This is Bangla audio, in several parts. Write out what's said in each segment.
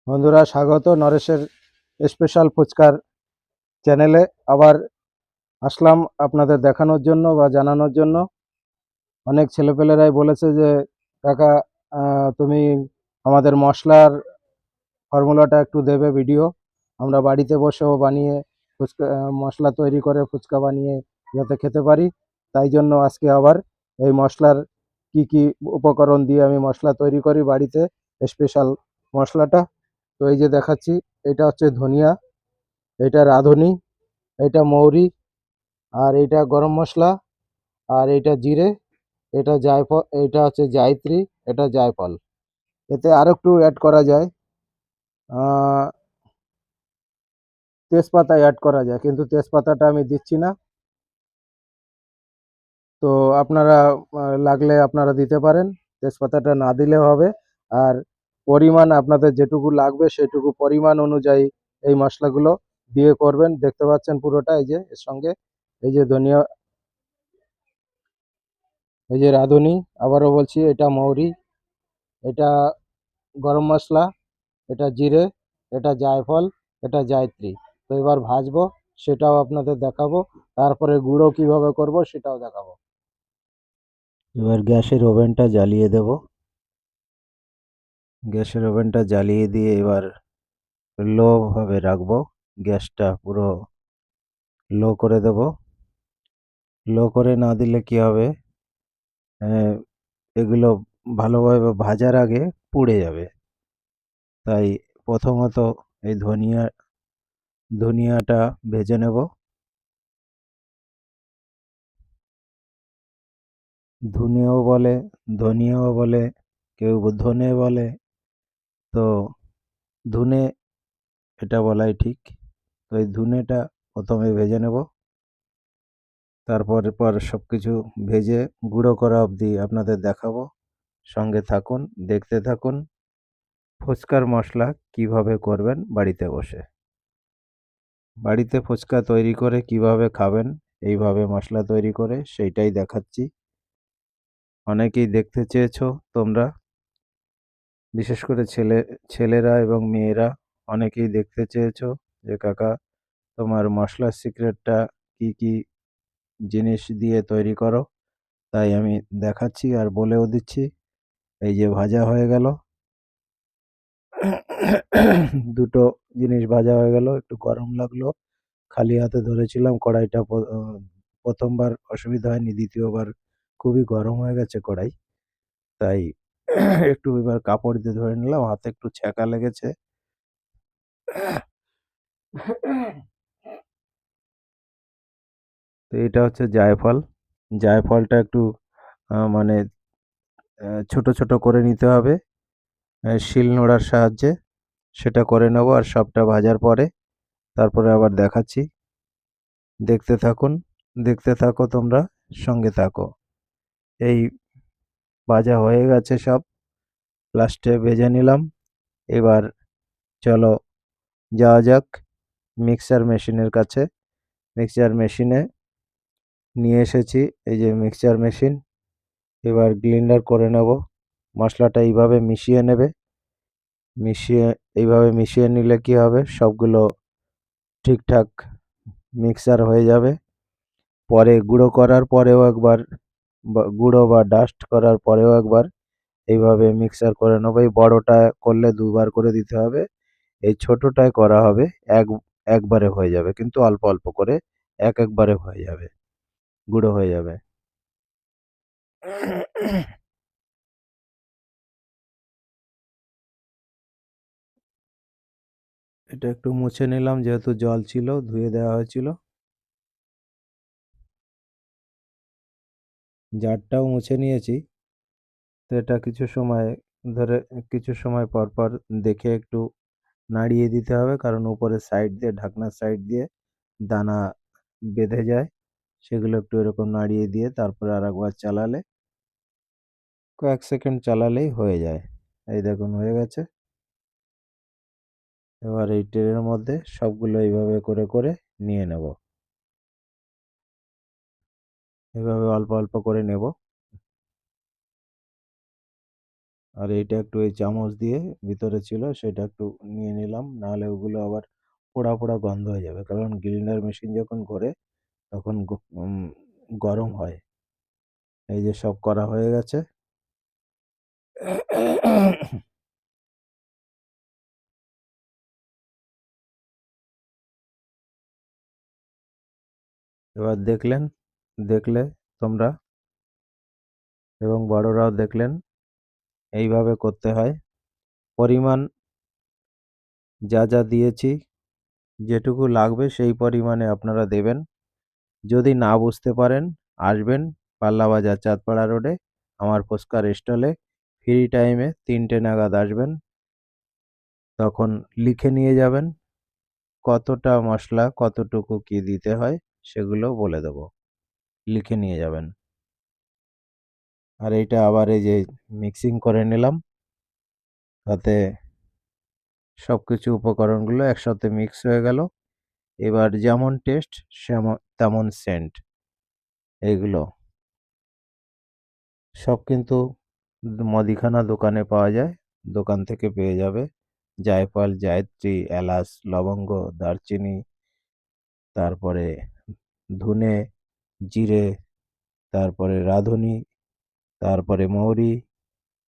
বন্ধুরা, স্বাগত নরেশের স্পেশাল ফুচকার চ্যানেলে। আবার আসলাম আপনাদের দেখানোর জন্য বা জানানোর জন্য। অনেক ছেলেপেলেরাই বলেছে যে কাকা, তুমি আমাদের মশলার ফর্মুলাটা একটু দেবে ভিডিও। আমরা বাড়িতে বসেও বানিয়ে ফুচকা, মশলা তৈরি করে ফুচকা বানিয়ে যাতে খেতে পারি। তাই জন্য আজকে আবার এই মশলার কি কি উপকরণ দিয়ে আমি মশলা তৈরি করি বাড়িতে, স্পেশাল মশলাটা। তো এই যে দেখাচ্ছি, এটা হচ্ছে ধনিয়া, এটা রাঁধুনি, এটা মৌরি, আর এটা গরম মশলা, আর এটা জিরে, এটা জায়ফল, এটা হচ্ছে জায়ত্রী, এটা জায়ফল। এতে আর একটু অ্যাড করা যায়, আহ, তেজপাতা অ্যাড করা যায়, কিন্তু তেজপাতাটা আমি দিচ্ছি না। তো আপনারা লাগলে আপনারা দিতে পারেন, তেজপাতাটা না দিলেও হবে। আর পরিমাণ আপনাদের যেটুকু লাগবে সেটুকু পরিমাণ অনুযায়ী এই মশলাগুলো দিয়ে করবেন। দেখতে পাচ্ছেন পুরোটা, এই যে এর সঙ্গে এই যে ধনিয়া, এই যে রাঁধুনি, আবারও বলছি এটা মৌরি, এটা গরম মশলা, এটা জিরে, এটা জায়ফল, এটা জায়ত্রী। তো এবার ভাজবো, সেটাও আপনাদের দেখাবো। তারপরে গুঁড়ো কিভাবে করব সেটাও দেখাবো। এবার গ্যাসের ওভেনটা জ্বালিয়ে দেব। গ্যাসের ওভেনটা জ্বালিয়ে দিয়ে এবার লো ভাবে রাখবো। গ্যাসটা পুরো লো করে দেব। লো করে না দিলে কি হবে, আহ, এগুলো ভালোভাবে ভাজার আগে পুড়ে যাবে। তাই প্রথমত এই ধনিয়াটা ভেজে নেব। ধুনেও বলে, ধনিয়াও বলে, কেউ ধনে বলে। তো ধুনে এটা বলাই ঠিক। তো এই ধুনেটা প্রথমে ভেজে নেব। তারপর সবকিছু ভেজে গুঁড়ো করা অবধি আপনাদের দেখাবো। সঙ্গে থাকুন, দেখতে থাকুন ফুচকার মশলা কিভাবে করবেন বাড়িতে বসে। বাড়িতে ফুচকা তৈরি করে কিভাবে খাবেন এইভাবে মশলা তৈরি করে, সেইটাই দেখাচ্ছি। অনেকেই দেখতে চেয়েছো তোমরা, বিশেষ করে ছেলেরা এবং মেয়েরা অনেকেই দেখতে চেয়েছো যে কাকা, তোমার মশলার সিক্রেটটা কি কি জিনিস দিয়ে তৈরি করো। তাই আমি দেখাচ্ছি আর বলেও দিচ্ছি। এই যে ভাজা হয়ে গেল, দুটো জিনিস ভাজা হয়ে গেল। একটু গরম লাগলো, খালি হাতে ধরেছিলাম কড়াইটা, প্রথমবার অসুবিধা হয়নি, দ্বিতীয়বার খুবই গরম হয়ে গেছে কড়াই। তাই একটু এবার কাপড় দিয়ে ধরে নিলাম, হাতে একটু ছ্যাঁকা লেগেছে। তো এটা হচ্ছে জায়ফল। জায়ফলটা একটু মানে ছোট ছোট করে নিতে হবে শিল নোড়ার সাহায্যে। সেটা করে নেব। আর সবটা ভাজার পরে তারপরে আবার দেখাচ্ছি। দেখতে থাকুন, দেখতে থাকো তোমরা, সঙ্গে থাকো। এই ভাজা হয়ে গেছে সব, লাস্টে ভেজে নিলাম। এবার চলো যাওয়া যাক মিক্সার মেশিনের কাছে। মিক্সচার মেশিনে নিয়ে এসেছি, এই যে মিক্সচার মেশিন। এবার গ্রাইন্ডার করে নেব। মশলাটা এইভাবে মিশিয়ে নেবে। এইভাবে মিশিয়ে নিলে কি হবে, সবগুলো ঠিকঠাক মিক্সার হয়ে যাবে। পরে গুঁড়ো করার পরেও একবার, গুঁড়ো বা ডাস্ট করার পরেও একবার এইভাবে মিক্সার করে নেবো। এই বড়টা করলে দুবার করে দিতে হবে, এই ছোটটায় করা হবে এক একবারে হয়ে যাবে, কিন্তু অল্প অল্প করে একবারে হয়ে যাবে, গুঁড়ো হয়ে যাবে। এটা একটু মুছে নিলাম, যেহেতু জল ছিল, ধুয়ে দেওয়া হয়েছিল। জারটাও মুছে নিয়েছি। তো এটা কিছু সময় পর পর দেখে একটু নাড়িয়ে দিতে হবে, কারণ উপরের সাইড দিয়ে, ঢাকনার সাইড দিয়ে দানা বেঁধে যায়। সেগুলো একটু এরকম নাড়িয়ে দিয়ে তারপরে আরেকবার চালালে, কয়েক সেকেন্ড চালালেই হয়ে যায়। এই দেখুন হয়ে গেছে। এবার এই ট্রের মধ্যে সবগুলো এইভাবে করে করে নিয়ে নেব। এভাবে অল্প অল্প করে নেব। আর এইটা একটু এই চামচ দিয়ে ভিতরে ছিল সেটা একটু নিয়ে নিলাম, নাহলে ওগুলো আবার পোড়া পোড়া গন্ধ হয়ে যাবে, কারণ গ্রিন্ডার মেশিন যখন ঘোরে তখন গরম হয়। এই যে সব করা হয়ে গেছে। এবার দেখলে তোমরা এবং বড়রাও দেখলেন এইভাবে করতে হয়। পরিমাণ যা যা দিয়েছি, যেটুকু লাগবে সেই পরিমাণে আপনারা দেবেন। যদি না বুঝতে পারেন, আসবেন পাল্লা বাজার চাঁদপাড়া রোডে আমার ফুচকার স্টলে। ফ্রি টাইমে 3টে নাগাদ আসবেন, তখন লিখে নিয়ে যাবেন কতটা মশলা কতটুকু কি দিতে হয় সেগুলো বলে দেবো, লিখে নিয়ে যাবেন। আর এইটা আবার এই যে মিক্সিং করে নিলাম, তাতে সবকিছু উপকরণগুলো একসাথে মিক্স হয়ে গেল। এবার যেমন টেস্ট তেমন সেন্ট, এইগুলো সব কিন্তু মুদিখানা দোকানে পাওয়া যায়, দোকান থেকে পেয়ে যাবে। জায়ফল, জায়ত্রী, এলাচ, লবঙ্গ, দারচিনি, তারপরে ধনে, জিরে, তারপরে রাঁধুনি, তারপরে মৌরি,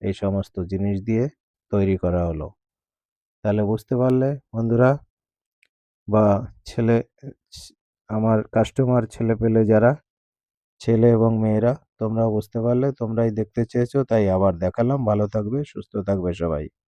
এই সমস্ত জিনিস দিয়ে তৈরি করা হলো। তাহলে বুঝতে পারলে বন্ধুরা, বা ছেলে আমার কাস্টমার ছেলেপেলে যারা, ছেলে এবং মেয়েরা, তোমরা বুঝতে পারলে, তোমরাই দেখতে চেয়েছো তাই আবার দেখালাম। ভালো থাকবে, সুস্থ থাকবে সবাই।